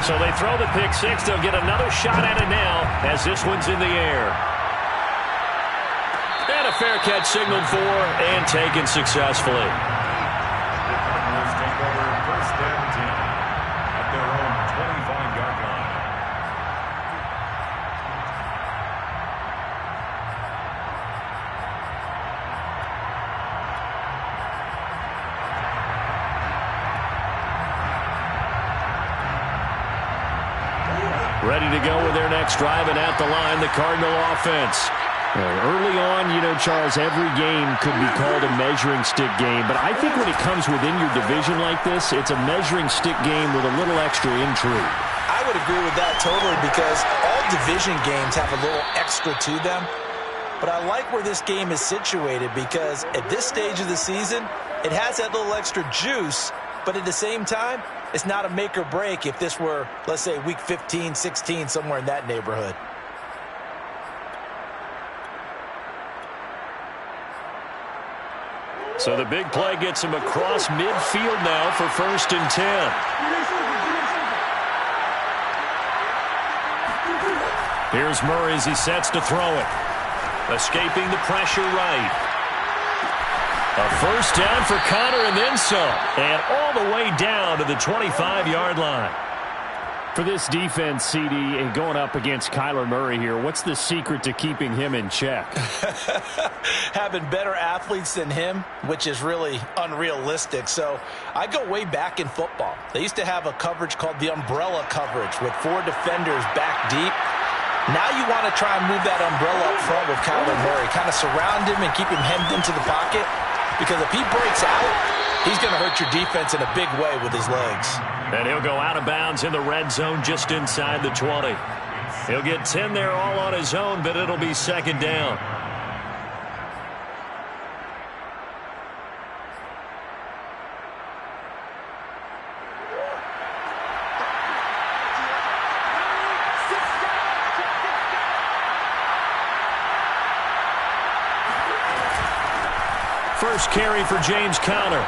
So they throw the pick six. They'll get another shot at it now as this one's in the air. And a fair catch signaled for and taken successfully. Take over first and 10 at their own 25-yard line. Ready to go with their next drive, and at the line, the Cardinal offense. Early on, Charles, every game could be called a measuring stick game, but I think when it comes within your division like this, it's a measuring stick game with a little extra intrigue. I would agree with that totally because all division games have a little extra to them, but I like where this game is situated because at this stage of the season, it has that little extra juice, but at the same time, it's not a make or break if this were, let's say, week 15, 16, somewhere in that neighborhood. So the big play gets him across midfield now for first and 10. Here's Murray as he sets to throw it. Escaping the pressure right. A first down for Connor and then some. And all the way down to the 25-yard line. For this defense, CD, and going up against Kyler Murray here, what's the secret to keeping him in check? Having better athletes than him, which is really unrealistic. So I go way back in football. They used to have a coverage called the umbrella coverage with 4 defenders back deep. Now you want to try and move that umbrella up front with Kyler Murray. Kind of surround him and keep him hemmed into the pocket. Because if he breaks out, he's going to hurt your defense in a big way with his legs. And he'll go out of bounds in the red zone just inside the 20. He'll get 10 there all on his own, but it'll be second down. First carry for James Conner.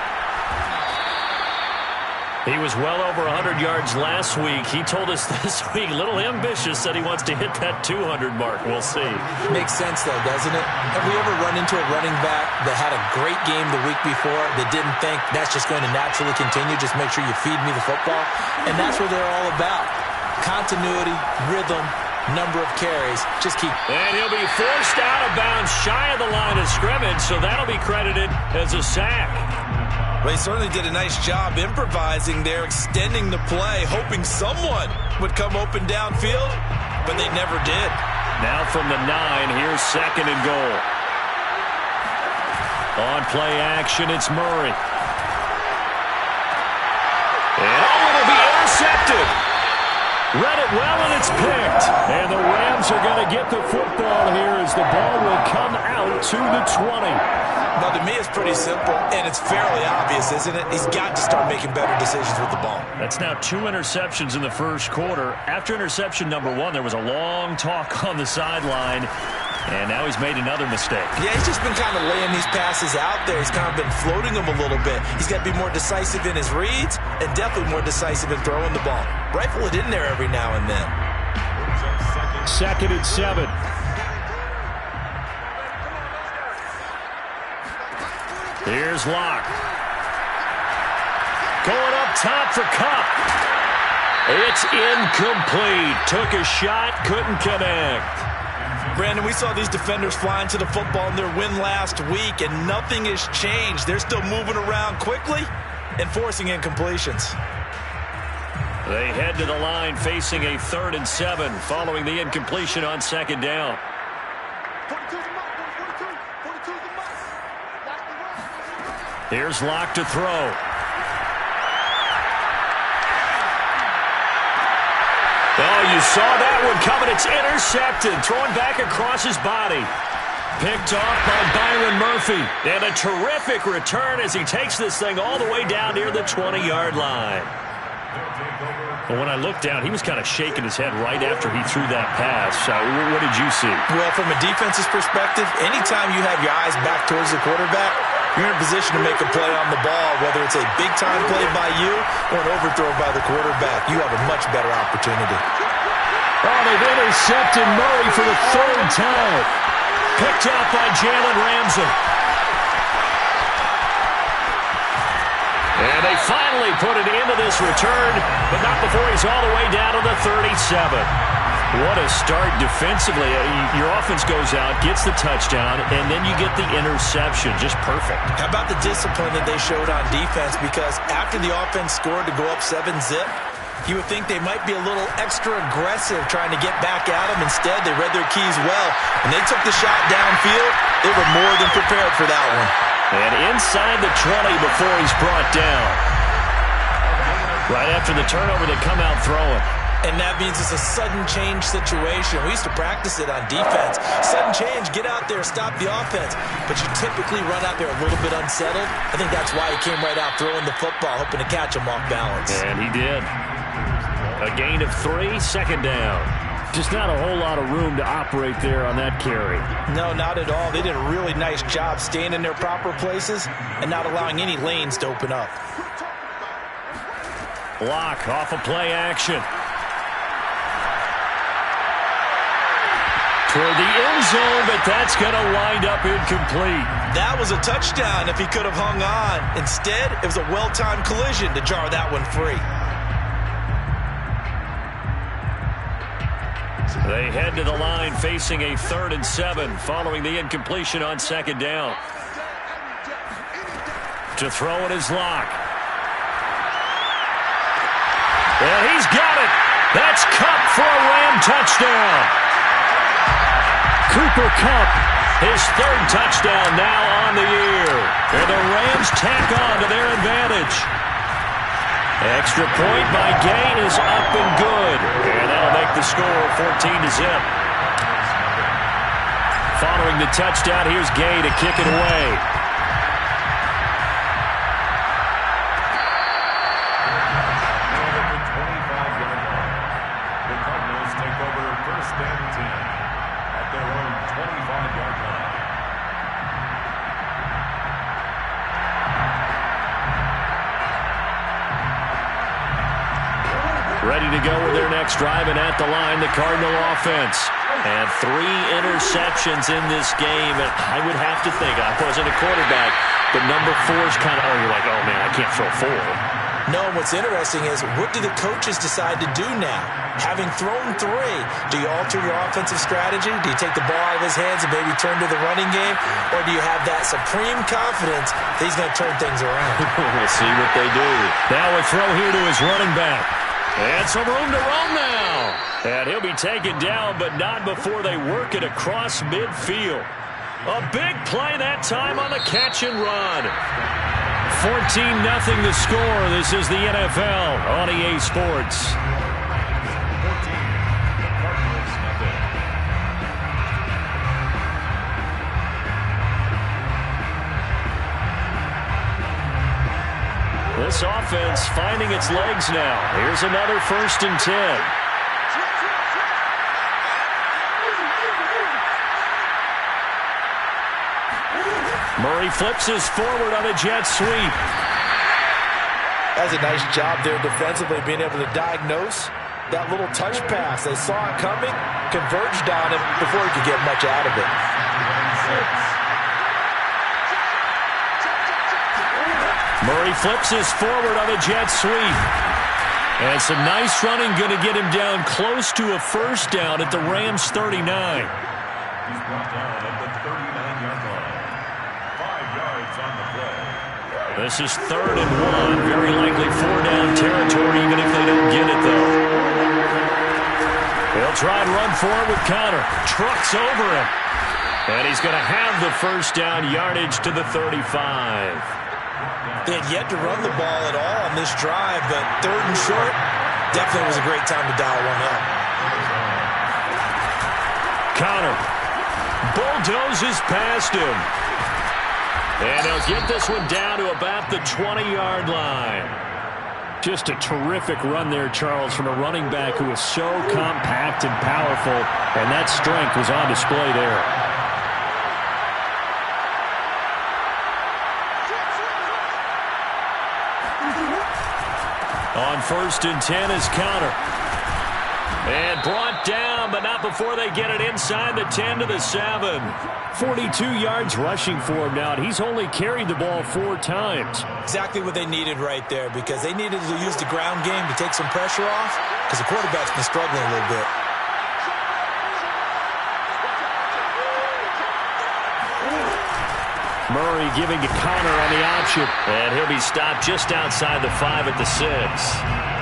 He was well over 100 yards last week. He told us this week, a little ambitious, said he wants to hit that 200 mark. We'll see. Makes sense, though, doesn't it? Have we ever run into a running back that had a great game the week before that didn't think that's just going to naturally continue? Just make sure you feed me the football. And that's what they're all about. Continuity, rhythm, number of carries. Just keep. And he'll be forced out of bounds shy of the line of scrimmage, so that'll be credited as a sack. Well, he certainly did a nice job improvising there, extending the play, hoping someone would come open downfield, but they never did. Now from the 9, here's second and goal. On play action, it's Murray. And it'll be intercepted. Read it well, and it's picked. And the Rams are going to get the football here as the ball will come out to the 20. Now, to me, it's pretty simple, and it's fairly obvious, isn't it? He's got to start making better decisions with the ball. That's now 2 interceptions in the first quarter. After interception number 1, there was a long talk on the sideline, and now he's made another mistake. Yeah, he's just been kind of laying these passes out there. He's kind of been floating them a little bit. He's got to be more decisive in his reads and definitely more decisive in throwing the ball. Rifle it in there every now and then. Second and 7. Here's Locke. Going up top for Kupp. It's incomplete. Took a shot, couldn't connect. Brandon, we saw these defenders flying to the football in their win last week, and nothing has changed. They're still moving around quickly and forcing incompletions. They head to the line facing a 3rd and 7 following the incompletion on second down. Here's Locke to throw. Oh, you saw that one coming. It's intercepted. Thrown back across his body. Picked off by Byron Murphy. And a terrific return as he takes this thing all the way down near the 20-yard line. Well, when I looked down, he was kind of shaking his head right after he threw that pass. What did you see? Well, from a defense's perspective, anytime you have your eyes back towards the quarterback, you're in position to make a play on the ball, whether it's a big-time play by you or an overthrow by the quarterback. You have a much better opportunity. Oh, they've intercepted Murray for the third time. Picked out by Jalen Ramsey. And they finally put it into this return, but not before he's all the way down to the 37. What a start defensively. Your offense goes out, gets the touchdown, and then you get the interception. Just perfect. How about the discipline that they showed on defense? Because after the offense scored to go up 7-zip, you would think they might be a little extra aggressive trying to get back at them. Instead, they read their keys well. When they took the shot downfield, they were more than prepared for that one. And inside the 20 before he's brought down. Right after the turnover, they come out throwing. And that means it's a sudden change situation. We used to practice it on defense. Sudden change, get out there, stop the offense. But you typically run out there a little bit unsettled. I think that's why he came right out throwing the football, hoping to catch him off balance. And he did. A gain of 3, second down. Just not a whole lot of room to operate there on that carry. No, not at all. They did a really nice job staying in their proper places and not allowing any lanes to open up. Block off of play action. Toward the end zone, but that's going to wind up incomplete. That was a touchdown if he could have hung on. Instead, it was a well-timed collision to jar that one free. They head to the line facing a 3rd and 7 following the incompletion on second down. To throw it is Locke. And he's got it. That's Kupp for a Ram touchdown. Cooper Kupp, his 3rd touchdown now on the year. And the Rams tack on to their advantage. Extra point by Gay is up and good. And that'll make the score 14-zip. Following the touchdown, here's Gay to kick it away. The Cardinals take over 1st and 10 at their own 25-yard line. Ready to go with their next drive, and at the line, the Cardinal offense. And 3 interceptions in this game, and I would have to think, I wasn't a quarterback, but number 4 is kind of, you're like, oh man, I can't throw 4. No, what's interesting is, what do the coaches decide to do now? Having thrown 3, do you alter your offensive strategy? Do you take the ball out of his hands and maybe turn to the running game? Or do you have that supreme confidence that he's going to turn things around? We'll see what they do. Now a throw here to his running back. And some room to run now. And he'll be taken down, but not before they work it across midfield. A big play that time on the catch and run. 14-0 the score. This is the NFL on EA Sports. This offense finding its legs now. Here's another 1st and 10. Murray flips his forward on a jet sweep. That's a nice job there defensively, being able to diagnose that little touch pass. They saw it coming, converged on him before he could get much out of it. Murray flips his forward on a jet sweep. And some nice running going to get him down close to a 1st down at the Rams 39. He's brought down at the 39-yard line. 5 yards on the play. This is 3rd and 1. Very likely 4-down territory, even if they don't get it, though. They'll try and run for it with Conner. Trucks over him. And he's going to have the 1st down yardage to the 35. They had yet to run the ball at all on this drive, but 3rd and short definitely was a great time to dial one up. Conner bulldozes past him. And they'll get this one down to about the 20-yard line. Just a terrific run there, Charles, from a running back who is so compact and powerful, and that strength was on display there. 1st and 10 is Conner. And brought down, but not before they get it inside the 10 to the 7. 42 yards rushing for him now, and he's only carried the ball 4 times. Exactly what they needed right there, because they needed to use the ground game to take some pressure off, because the quarterback's been struggling a little bit. Murray giving to Conner on the option. And he'll be stopped just outside the 5 at the 6.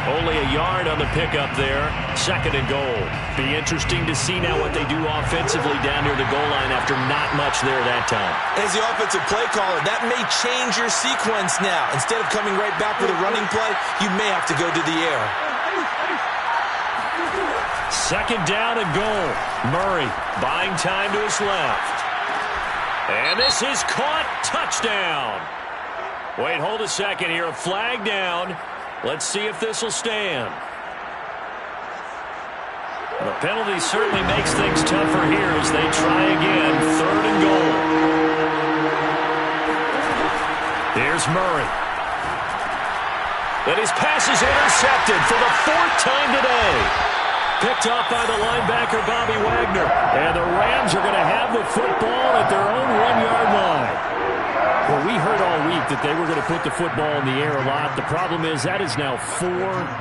Only a yard on the pickup there. 2nd and goal. Be interesting to see now what they do offensively down near the goal line after not much there that time. As the offensive play caller, that may change your sequence now. Instead of coming right back with a running play, you may have to go to the air. 2nd down and goal. Murray buying time to his left. And this is caught. Touchdown. Wait, hold a second here. A flag down. Let's see if this will stand. The penalty certainly makes things tougher here as they try again. 3rd and goal. Here's Murray. And his pass is intercepted for the 4th time today. Picked off by the linebacker, Bobby Wagner. And the Rams are going to have the football at their own 1-yard line. Well, we heard all week that they were going to put the football in the air a lot. The problem is that is now 4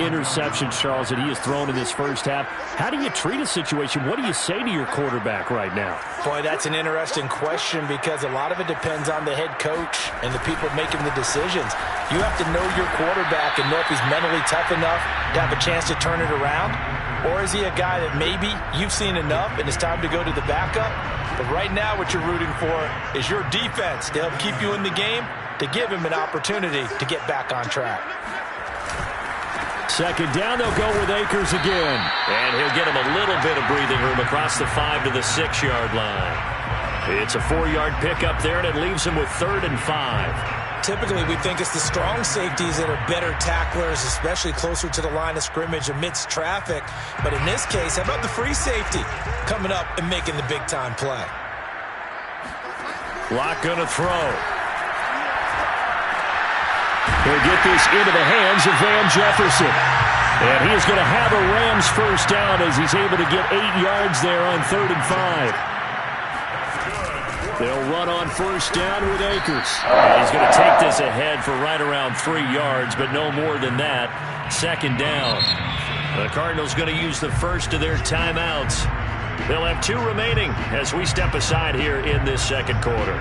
interceptions, Charles, that he has thrown in this first half. How do you treat a situation? What do you say to your quarterback right now? Boy, that's an interesting question, because a lot of it depends on the head coach and the people making the decisions. You have to know your quarterback and know if he's mentally tough enough to have a chance to turn it around. Or is he a guy that maybe you've seen enough and it's time to go to the backup? But right now what you're rooting for is your defense to help keep you in the game, to give him an opportunity to get back on track. 2nd down, they'll go with Akers again. And he'll get him a little bit of breathing room across the 5 to the 6-yard line. It's a 4-yard pickup there, and it leaves him with 3rd and 5. Typically, we think it's the strong safeties that are better tacklers, especially closer to the line of scrimmage amidst traffic. But in this case, how about the free safety coming up and making the big-time play? Locke going to throw. He'll get this into the hands of Van Jefferson. And he is going to have a Rams first down as he's able to get 8 yards there on 3rd and 5. They'll run on 1st down with Akers. He's going to take this ahead for right around 3 yards, but no more than that. 2nd down. The Cardinals going to use the first of their timeouts. They'll have 2 remaining as we step aside here in this 2nd quarter.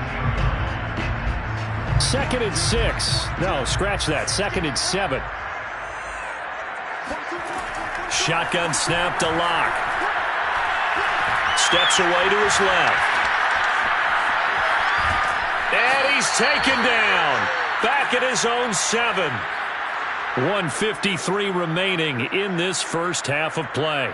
2nd and 6. No, scratch that. 2nd and 7. Shotgun snap to Locke. Steps away to his left. And he's taken down. Back at his own 7. 1:53 remaining in this first half of play.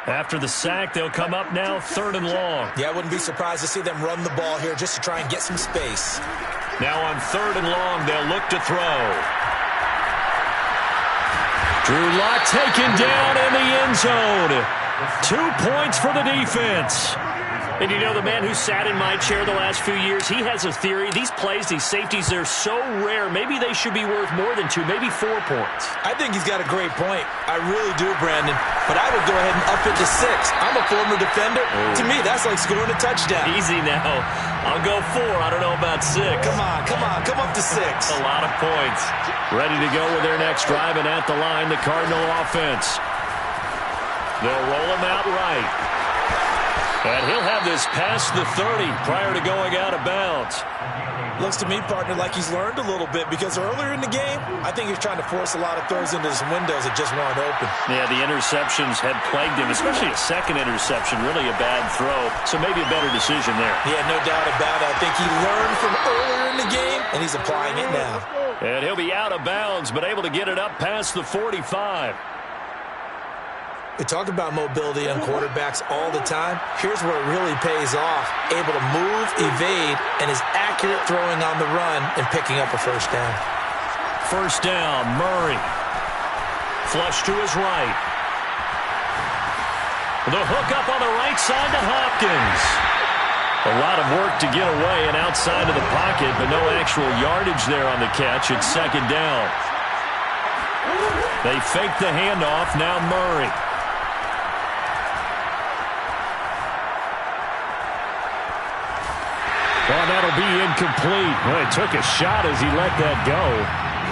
After the sack, they'll come up now 3rd and long. Yeah, I wouldn't be surprised to see them run the ball here just to try and get some space. Now on 3rd and long, they'll look to throw. Drew Lock taken down in the end zone. 2 points for the defense. And you know, the man who sat in my chair the last few years, he has a theory. These plays, these safeties, they're so rare. Maybe they should be worth more than 2, maybe 4 points. I think he's got a great point. I really do, Brandon. But I would go ahead and up it to 6. I'm a former defender. Oh. To me, that's like scoring a touchdown. Easy now. I'll go 4. I don't know about 6. Come on. Come up to 6. A lot of points. Ready to go with their next drive, and at the line, the Cardinal offense. They'll roll him out right. And he'll have this past the 30 prior to going out of bounds. Looks to me, partner, like he's learned a little bit, because earlier in the game, I think he was trying to force a lot of throws into some windows that just weren't open. Yeah, the interceptions had plagued him, especially a second interception, really a bad throw. So maybe a better decision there. Yeah, no doubt about it. I think he learned from earlier in the game, and he's applying it now. And he'll be out of bounds, but able to get it up past the 45. We talk about mobility on quarterbacks all the time. Here's where it really pays off. Able to move, evade, and is accurate throwing on the run and picking up a first down. First down, Murray. Flush to his right. The hook up on the right side to Hopkins. A lot of work to get away and outside of the pocket, but no actual yardage there on the catch. It's second down. They fake the handoff. Now Murray. Well, that'll be incomplete. Well, it took a shot as he let that go.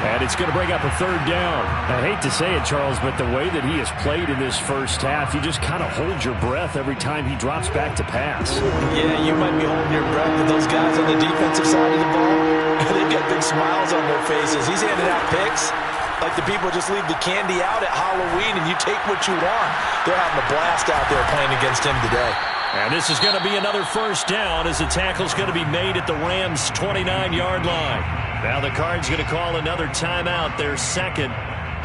And it's going to bring up a third down. I hate to say it, Charles, but the way that he has played in this first half, you just kind of hold your breath every time he drops back to pass. Yeah, you might be holding your breath, but those guys on the defensive side of the ball, they've got big smiles on their faces. He's handing out picks like the people just leave the candy out at Halloween and you take what you want. They're having a blast out there playing against him today. And this is going to be another first down as the tackle's going to be made at the Rams' 29-yard line. Now the Cards going to call another timeout, their second,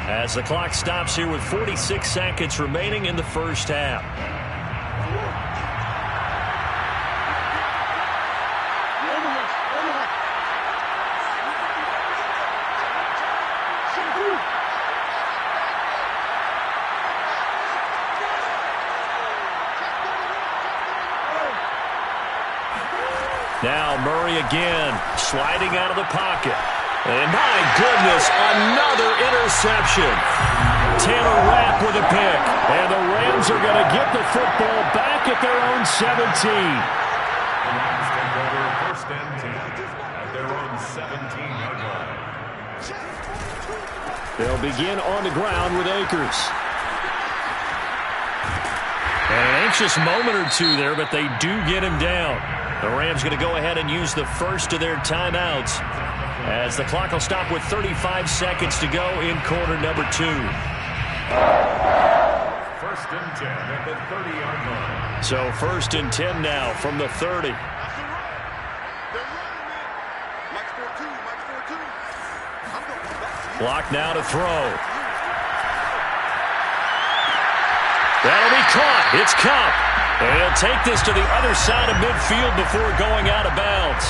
as the clock stops here with 46 seconds remaining in the first half. Now Murray again, sliding out of the pocket. And my goodness, another interception. Taylor Rapp with a pick. And the Rams are going to get the football back at their own 17. First and 10 at their own 17-yard line. They'll begin on the ground with Akers. And an anxious moment or two there, but they do get him down. The Rams going to go ahead and use the first of their timeouts as the clock will stop with 35 seconds to go in quarter number 2. First and 10 at the 30-yard line. So first and 10 now from the 30. Block now to throw. That'll be caught. It's Kupp. And he'll take this to the other side of midfield before going out of bounds.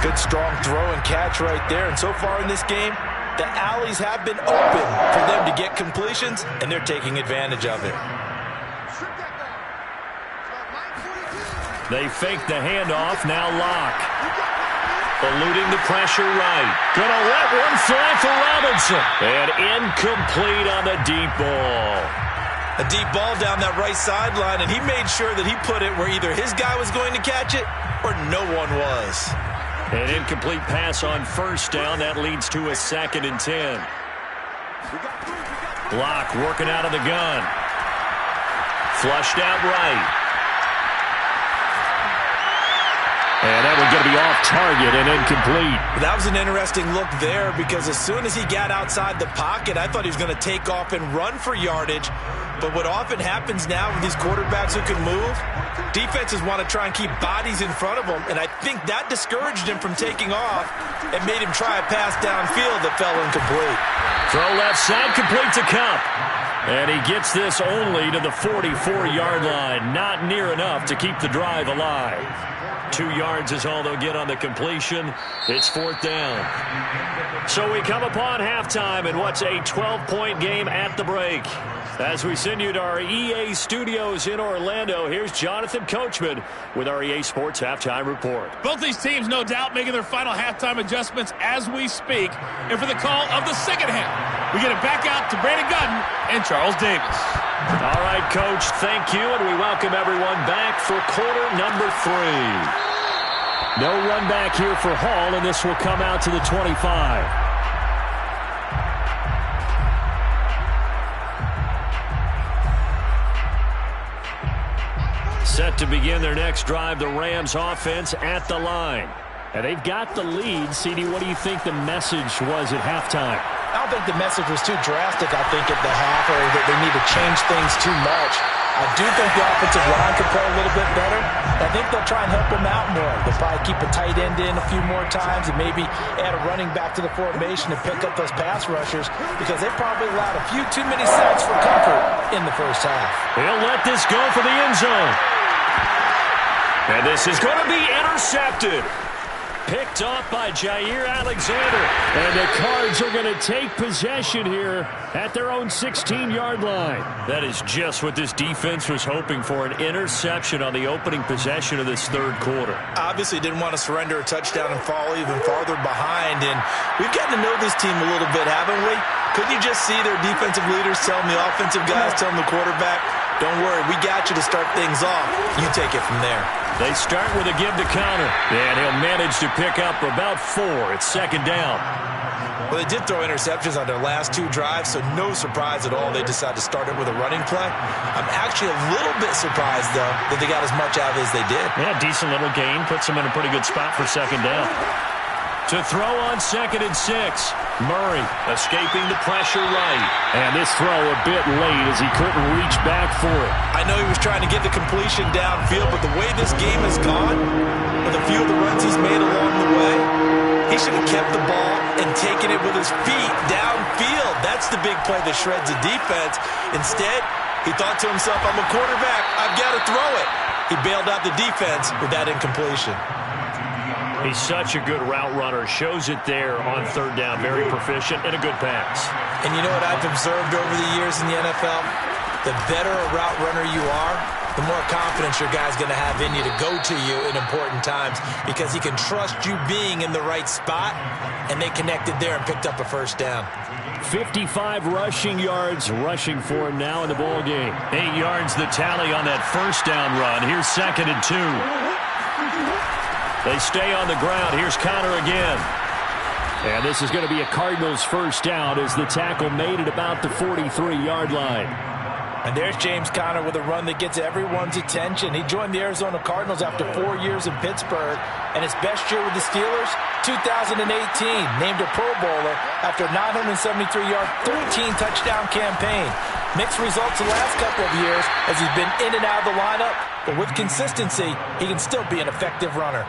Good strong throw and catch right there. And so far in this game, the alleys have been open for them to get completions, and they're taking advantage of it. They fake the handoff. Now Locke. Eluding the pressure right. Gonna let one fly for Robinson. And incomplete on the deep ball. A deep ball down that right sideline, and he made sure that he put it where either his guy was going to catch it or no one was. An incomplete pass on first down. That leads to a second and 10. Locke working out of the gun. Flushed out right. And that one's going to be off target and incomplete. That was an interesting look there because as soon as he got outside the pocket, I thought he was going to take off and run for yardage. But what often happens now with these quarterbacks who can move, defenses want to try and keep bodies in front of them. And I think that discouraged him from taking off and made him try a pass downfield that fell incomplete. Throw left side, complete to Kupp. And he gets this only to the 44-yard line. Not near enough to keep the drive alive. 2 yards is all they'll get on the completion. It's fourth down. So we come upon halftime in what's a 12-point game at the break. As we send you to our EA studios in Orlando, here's Jonathan Coachman with our EA Sports Halftime Report. Both these teams, no doubt, making their final halftime adjustments as we speak. And for the call of the second half, we get it back out to Brandon Gutton and Charles Davis. All right, Coach, thank you, and we welcome everyone back for quarter number 3. No run back here for Hall, and this will come out to the 25. Set to begin their next drive, the Rams offense at the line. And they've got the lead. CD, what do you think the message was at halftime? I don't think the message was too drastic, I think, at the half, or that they need to change things too much. I do think the offensive line could play a little bit better. I think they'll try and help them out more. They'll probably keep a tight end in a few more times and maybe add a running back to the formation to pick up those pass rushers because they probably allowed a few too many sacks for comfort in the first half. He'll let this go for the end zone. And this is going to be intercepted. Picked off by Jair Alexander. And the Cards are going to take possession here at their own 16-yard line. That is just what this defense was hoping for, an interception on the opening possession of this third quarter. Obviously didn't want to surrender a touchdown and fall even farther behind. And we've gotten to know this team a little bit, haven't we? Couldn't you just see their defensive leaders telling the offensive guys, telling the quarterback, don't worry, we got you to start things off. You take it from there. They start with a give to counter, and he'll manage to pick up about 4. It's second down. Well, they did throw interceptions on their last 2 drives, so no surprise at all they decided to start it with a running play. I'm actually a little bit surprised, though, that they got as much out of it as they did. Yeah, decent little gain. Puts them in a pretty good spot for second down. To throw on 2nd and 6. Murray escaping the pressure right. And this throw a bit late as he couldn't reach back for it. I know he was trying to get the completion downfield, but the way this game has gone, with a few of the runs he's made along the way, he should have kept the ball and taken it with his feet downfield. That's the big play that shreds the defense. Instead, he thought to himself, I'm a quarterback, I've got to throw it. He bailed out the defense with that incompletion. He's such a good route runner. Shows it there on third down. Very proficient and a good pass. And you know what I've observed over the years in the NFL? The better a route runner you are, the more confidence your guy's going to have in you to go to you in important times because he can trust you being in the right spot, and they connected there and picked up a first down. 55 rushing yards rushing for him now in the ball game. 8 yards the tally on that first down run. Here's 2nd and 2. They stay on the ground. Here's Conner again. And this is going to be a Cardinals first down as the tackle made it about the 43-yard line. And there's James Conner with a run that gets everyone's attention. He joined the Arizona Cardinals after 4 years in Pittsburgh. And his best year with the Steelers, 2018. Named a Pro Bowler after a 973-yard, 13-touchdown campaign. Mixed results the last couple of years as he's been in and out of the lineup. But with consistency, he can still be an effective runner.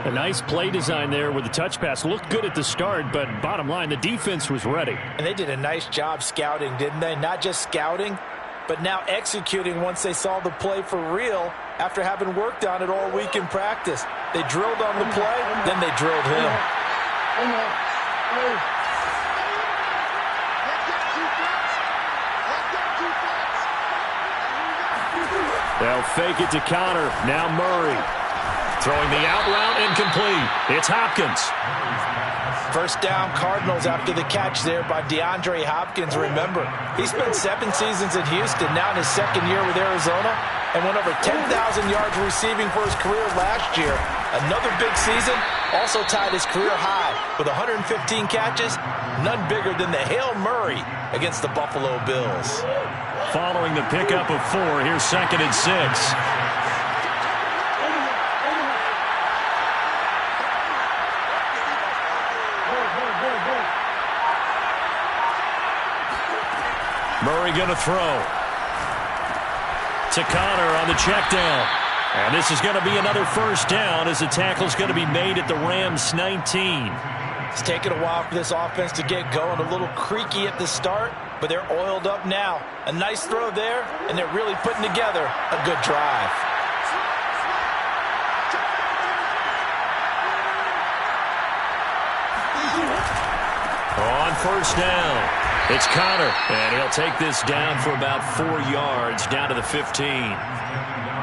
A nice play design there with the touch pass. Looked good at the start, but bottom line, the defense was ready. And they did a nice job scouting, didn't they? Not just scouting, but now executing once they saw the play for real after having worked on it all week in practice. They drilled on the play, then they drilled him. They'll fake it to Conner. Now Murray. Throwing the out route incomplete. It's Hopkins. First down Cardinals after the catch there by DeAndre Hopkins. Remember, he spent 7 seasons in Houston, now in his 2nd year with Arizona, and went over 10,000 yards receiving for his career last year. Another big season, also tied his career high with 115 catches, none bigger than the Hail Murray against the Buffalo Bills. Following the pickup of 4, here's 2nd and 6. Murray going to throw. To Conner on the check down. And this is going to be another first down as the tackle's going to be made at the Rams 19. It's taken a while for this offense to get going. A little creaky at the start, but they're oiled up now. A nice throw there, and they're really putting together a good drive. On first down. It's Conner, and he'll take this down for about 4 yards, down to the 15.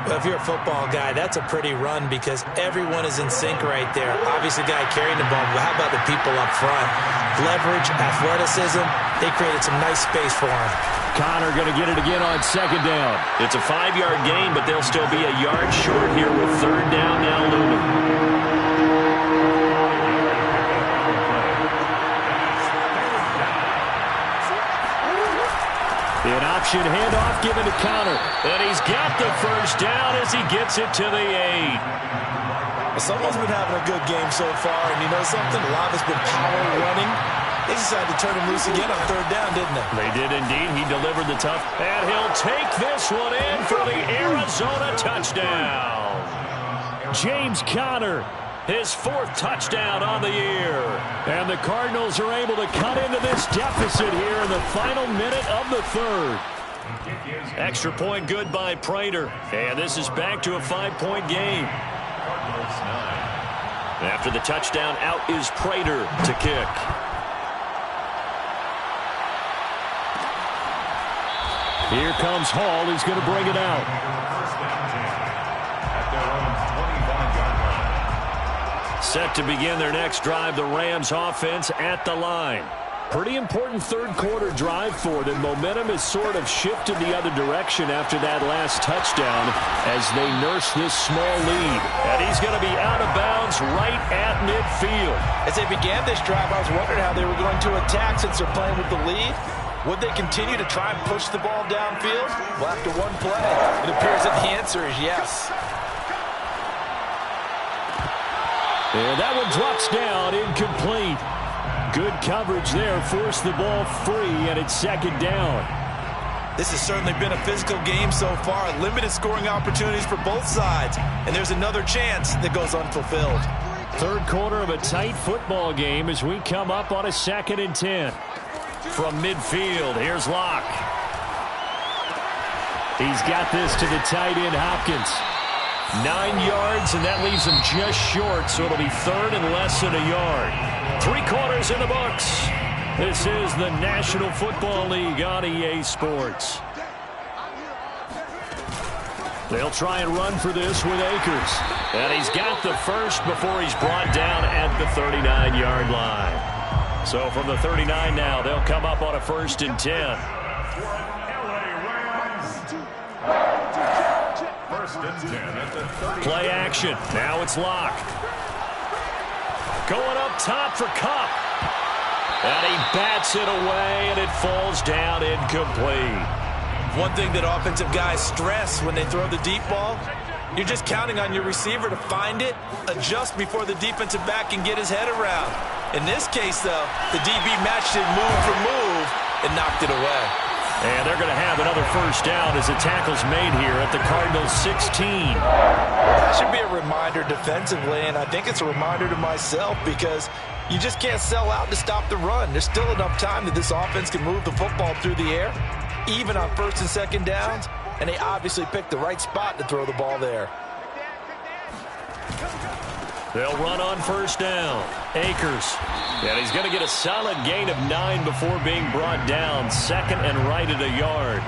Well, if you're a football guy, that's a pretty run because everyone is in sync right there. Obviously, the guy carrying the ball, but how about the people up front? Leverage, athleticism, they created some nice space for him. Conner going to get it again on 2nd down. It's a 5-yard gain, but they'll still be a yard short here with 3rd down now looming. An option handoff given to Conner. And he's got the first down as he gets it to the 8. Well, someone's been having a good game so far, and you know something? A lot has been power running. They decided to turn him loose again on 3rd down, didn't they? They did indeed. He delivered the tough. And he'll take this one in for the Arizona touchdown. James Conner. His 4th touchdown on the year. And the Cardinals are able to cut into this deficit here in the final minute of the 3rd. Extra point good by Prater. And this is back to a 5-point game. Cardinals 9, After the touchdown, out is Prater to kick. Here comes Hall. He's going to bring it out. At their own 25-yard line. Set to begin their next drive, the Rams offense at the line. Pretty important third-quarter drive for them. Momentum has sort of shifted the other direction after that last touchdown as they nurse this small lead. And he's going to be out of bounds right at midfield. As they began this drive, I was wondering how they were going to attack since they're playing with the lead. Would they continue to try and push the ball downfield? Well, after one play, it appears that the answer is yes. And that one drops down, incomplete. Good coverage there, forced the ball free, and it's second down. This has certainly been a physical game so far. Limited scoring opportunities for both sides. And there's another chance that goes unfulfilled. Third quarter of a tight football game as we come up on a 2nd and 10. From midfield, here's Locke. He's got this to the tight end, Hopkins. 9 yards, and that leaves him just short, so it'll be third and less than a yard. 3 quarters in the books. This is the National Football League on EA Sports. They'll try and run for this with Akers. And he's got the first before he's brought down at the 39-yard line. So from the 39 now, they'll come up on a 1st and 10. Play action. Now it's Locke. Going up top for Kupp. And he bats it away, and it falls down incomplete. One thing that offensive guys stress when they throw the deep ball, you're just counting on your receiver to find it, adjust before the defensive back can get his head around. In this case, though, the DB matched it move for move and knocked it away. And they're going to have another first down as the tackle's made here at the Cardinals' 16. That should be a reminder defensively, and I think it's a reminder to myself because you just can't sell out to stop the run. There's still enough time that this offense can move the football through the air, even on 1st and 2nd downs, and they obviously picked the right spot to throw the ball there. They'll run on 1st down. Akers. And he's going to get a solid gain of 9 before being brought down. 2nd and right at a yard.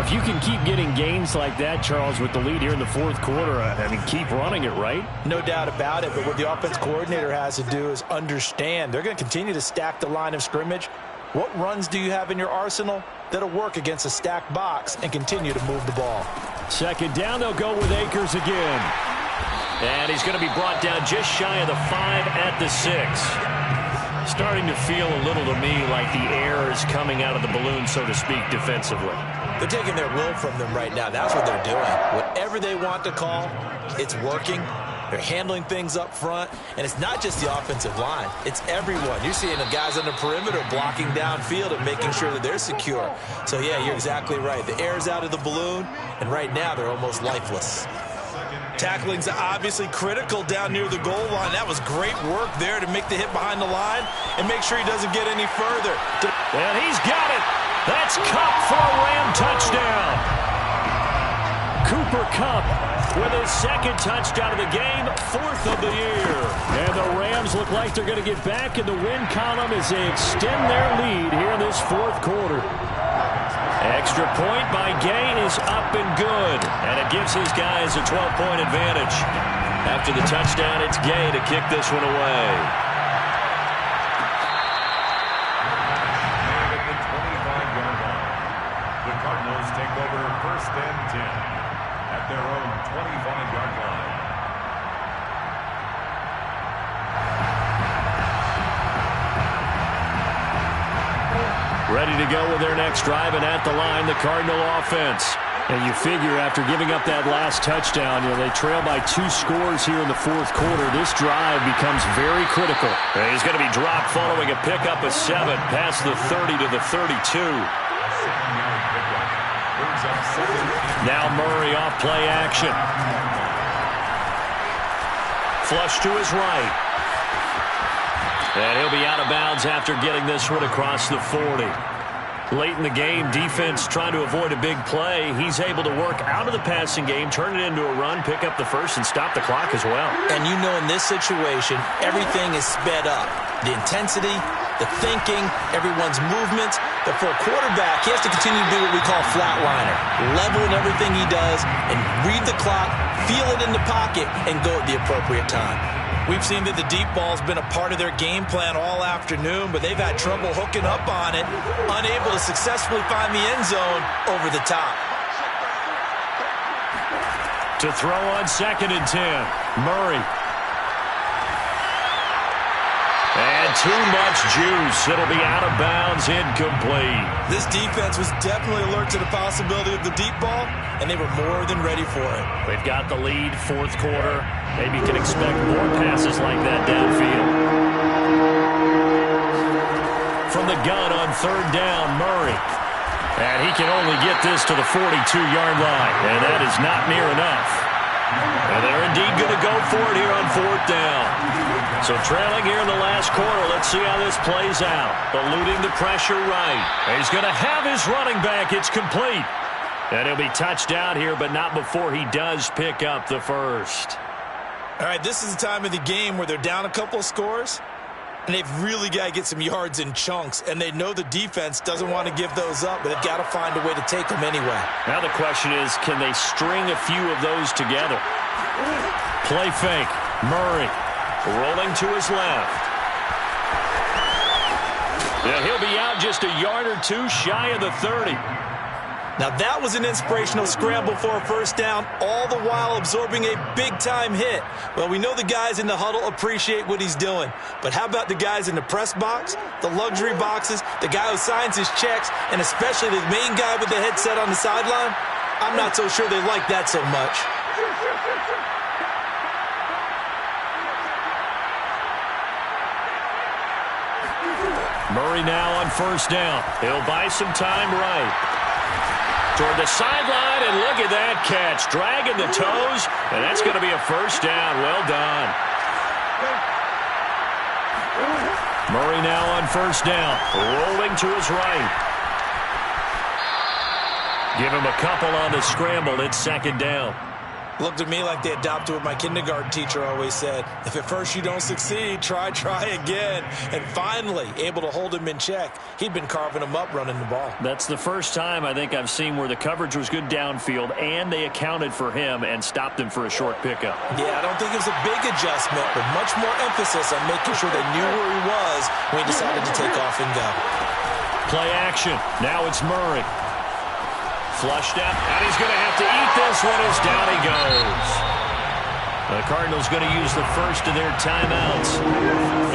If you can keep getting gains like that, Charles, with the lead here in the 4th quarter, I mean, keep running it, right? No doubt about it, but what the offense coordinator has to do is understand they're going to continue to stack the line of scrimmage. What runs do you have in your arsenal that'll work against a stacked box and continue to move the ball? 2nd down, they'll go with Akers again. And he's going to be brought down just shy of the 5 at the 6. Starting to feel a little to me like the air is coming out of the balloon, so to speak, defensively. They're taking their will from them right now. That's what they're doing. Whatever they want to call, it's working. They're handling things up front. And it's not just the offensive line. It's everyone. You're seeing the guys on the perimeter blocking downfield and making sure that they're secure. So, yeah, you're exactly right. The air's out of the balloon, and right now they're almost lifeless. Tackling's obviously critical down near the goal line. That was great work there to make the hit behind the line and make sure he doesn't get any further. And he's got it. That's Kupp for a Ram touchdown. Cooper Kupp with his 2nd touchdown of the game, 4th of the year. And the Rams look like they're going to get back in the win column as they extend their lead here in this 4th quarter. Extra point by Gay is up and good. And it gives his guys a 12-point advantage. After the touchdown, it's Gay to kick this one away. At the 25-yard line, the Cardinals take over 1st and 10 at their own 25-yard line. Ready to go with their next drive, and at the line, the Cardinal offense. And you figure after giving up that last touchdown, they trail by 2 scores here in the 4th quarter. This drive becomes very critical. And he's going to be dropped following a pickup of 7 past the 30 to the 32. Now Murray off play action. Flush to his right. And he'll be out of bounds after getting this one across the 40. Late in the game, defense trying to avoid a big play. He's able to work out of the passing game, turn it into a run, pick up the first, and stop the clock as well. And you know in this situation, everything is sped up. The intensity, the thinking, everyone's movements. But for a quarterback, he has to continue to do what we call flatliner. Level in everything he does and read the clock, feel it in the pocket, and go at the appropriate time. We've seen that the deep ball's been a part of their game plan all afternoon, but they've had trouble hooking up on it, unable to successfully find the end zone over the top. To throw on 2nd and 10, Murray. And too much juice. It'll be out of bounds, incomplete. This defense was definitely alert to the possibility of the deep ball, and they were more than ready for it. They've got the lead, 4th quarter. Maybe you can expect more passes like that downfield. From the gun on 3rd down, Murray. And he can only get this to the 42-yard line, and that is not near enough. And they're indeed going to go for it here on 4th down. So trailing here in the last quarter, let's see how this plays out. Eluding the pressure right. He's going to have his running back. It's complete. And he'll be touched out here, but not before he does pick up the first. All right, this is the time of the game where they're down a couple of scores, and they've really got to get some yards in chunks, and they know the defense doesn't want to give those up, but they've got to find a way to take them anyway. Now the question is, can they string a few of those together? Play fake. Murray rolling to his left. Yeah, he'll be out just a yard or two shy of the 30. Now that was an inspirational scramble for a first down, all the while absorbing a big-time hit. Well, we know the guys in the huddle appreciate what he's doing. But how about the guys in the press box, the luxury boxes, the guy who signs his checks, and especially the main guy with the headset on the sideline? I'm not so sure they like that so much. Murray now on 1st down. He'll buy some time right. Toward the sideline, and look at that catch. Dragging the toes, and that's going to be a first down. Well done. Murray now on 1st down. Rolling to his right. Give him a couple on the scramble. It's 2nd down. Looked at me like they adopted what my kindergarten teacher always said. If at first you don't succeed, try again. And finally, able to hold him in check. He'd been carving him up running the ball. That's the first time I think I've seen where the coverage was good downfield and they accounted for him and stopped him for a short pickup. Yeah, I don't think it was a big adjustment, but much more emphasis on making sure they knew where he was when he decided to take off and go. Play action. Now it's Murray. Flushed out, and he's going to have to eat this one as down he goes. The Cardinals going to use the first of their timeouts.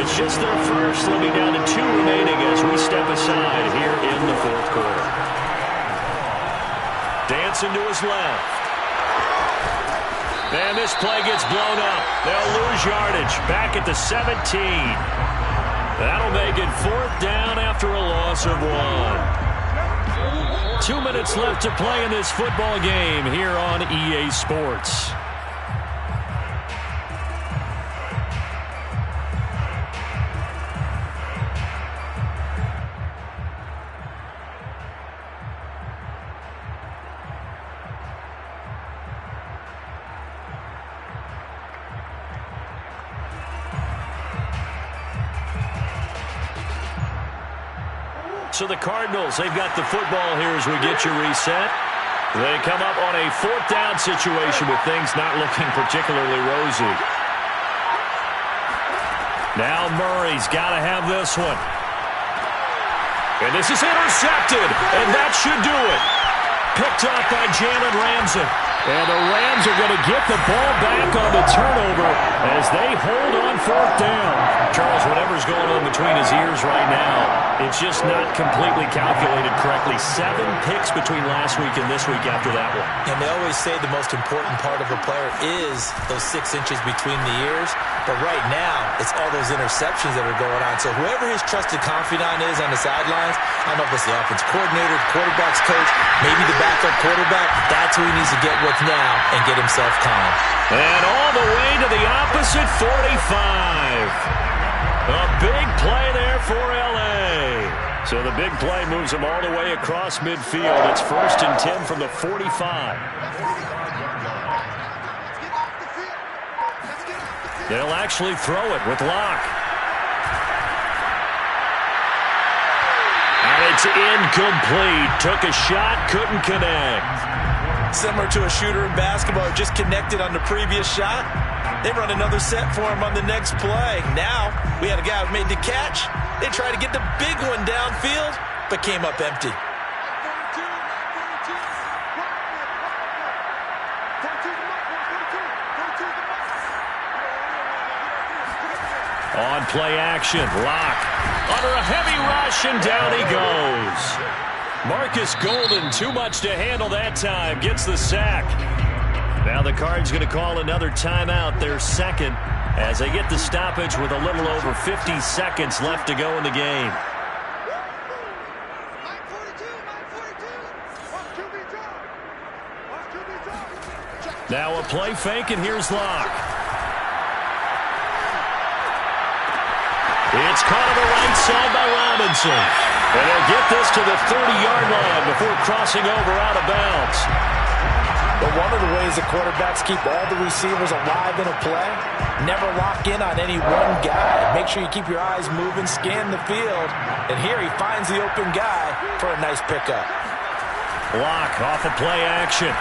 It's just their first. They'll be down to 2 remaining as we step aside here in the 4th quarter. Dancing to his left. And this play gets blown up. They'll lose yardage. Back at the 17. That'll make it 4th down after a loss of 1. 2 minutes left to play in this football game here on EA Sports. So the Cardinals, they've got the football here as we get you reset. They come up on a 4th down situation with things not looking particularly rosy. Now Murray's got to have this one. And this is intercepted, and that should do it. Picked off by Jalen Ramsey. And the Rams are going to get the ball back on the turnover as they hold on 4th down. Charles, whatever's going on between his ears right now, it's just not completely calculated correctly. 7 picks between last week and this week after that one. And they always say the most important part of a player is those 6 inches between the ears. But right now, it's all those interceptions that are going on. So whoever his trusted confidant is on the sidelines, I don't know if it's the offense coordinator, the quarterback's coach, maybe the backup quarterback, that's who he needs to get with now and get himself calm. And all the way to the opposite 45. A big play there for L.A. So the big play moves them all the way across midfield. It's 1st and 10 from the 45. They'll actually throw it with Locke. And it's incomplete. Took a shot, couldn't connect. Similar to a shooter in basketball who just connected on the previous shot. They run another set for him on the next play. Now, we had a guy who made the catch. They tried to get the big one downfield, but came up empty. On play action, Locke under a heavy rush, and down he goes. Marcus Golden, too much to handle that time, gets the sack. Now the Cards going to call another timeout, their second, as they get the stoppage with a little over 50 seconds left to go in the game. Now a play fake, and here's Locke. It's caught on the right side by Robinson. And they'll get this to the 30-yard line before crossing over out of bounds. But one of the ways that quarterbacks keep all the receivers alive in a play, never lock in on any one guy. Make sure you keep your eyes moving, scan the field. And here he finds the open guy for a nice pickup. Locke off of play action.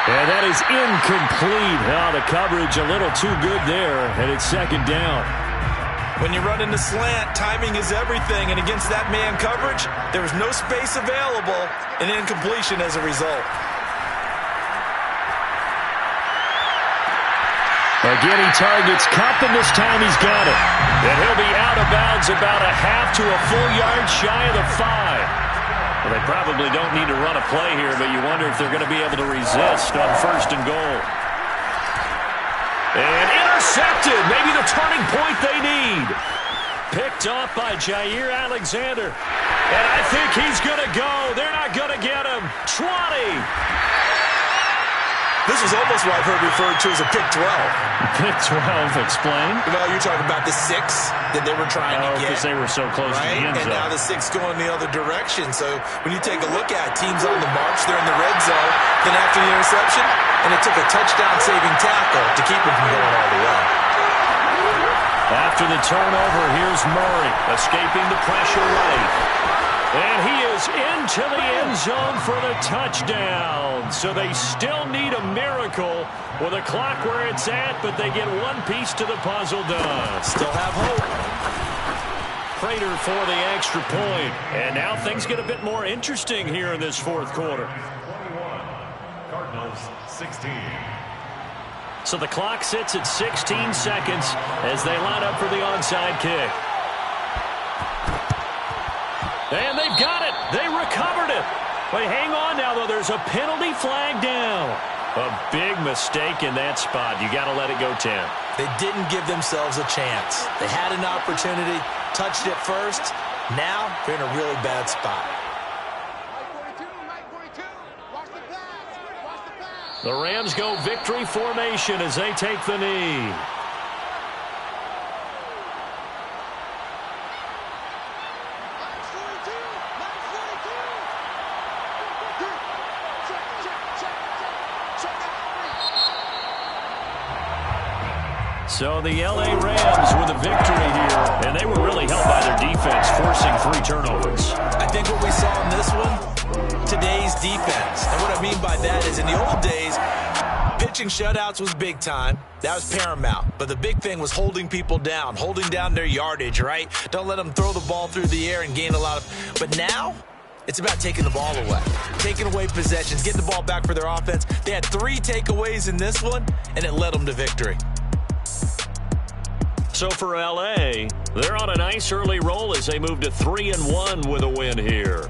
And that is incomplete. Oh, the coverage a little too good there, and it's second down. When you run into slant, timing is everything, and against that man coverage, there was no space available, and incompletion as a result. Again, he targets Kupp, and this time he's got it. And he'll be out of bounds about a half to a full yard shy of the 5. Well, they probably don't need to run a play here, but you wonder if they're going to be able to resist on 1st and goal. And intercepted. Maybe the turning point they need. Picked off by Jair Alexander. And I think he's going to go. They're not going to get him. 20. This is almost what I've heard referred to as a pick 12. Pick 12, explain. Well, you're talking about the 6 that they were trying to get. Because they were so close to the end zone. And now the 6 going the other direction. So when you take a look at teams on the march, they're in the red zone. Then after the interception, and it took a touchdown-saving tackle to keep them from going all the way. After the turnover, here's Murray, escaping the pressure right. And he is into the end zone for the touchdown. So they still need a miracle with a clock where it's at, but they get one piece to the puzzle done. Still have hope. Prater for the extra point. And now things get a bit more interesting here in this 4th quarter. 21, Cardinals 16. So the clock sits at 16 seconds as they line up for the onside kick. And they've got it. They recovered it. But hang on now, though. There's a penalty flag down. A big mistake in that spot. You got to let it go 10. They didn't give themselves a chance. They had an opportunity, touched it first. Now they're in a really bad spot. The Rams go victory formation as they take the knee. So the L.A. Rams with a victory here, and they were really helped by their defense, forcing 3 turnovers. I think what we saw in this one, today's defense. And what I mean by that is in the old days, pitching shutouts was big time. That was paramount. But the big thing was holding people down, holding down their yardage, right? Don't let them throw the ball through the air and gain a lot of... But now, it's about taking the ball away, taking away possessions, getting the ball back for their offense. They had 3 takeaways in this one, and it led them to victory. So for L.A., they're on a nice early roll as they move to 3-1 with a win here.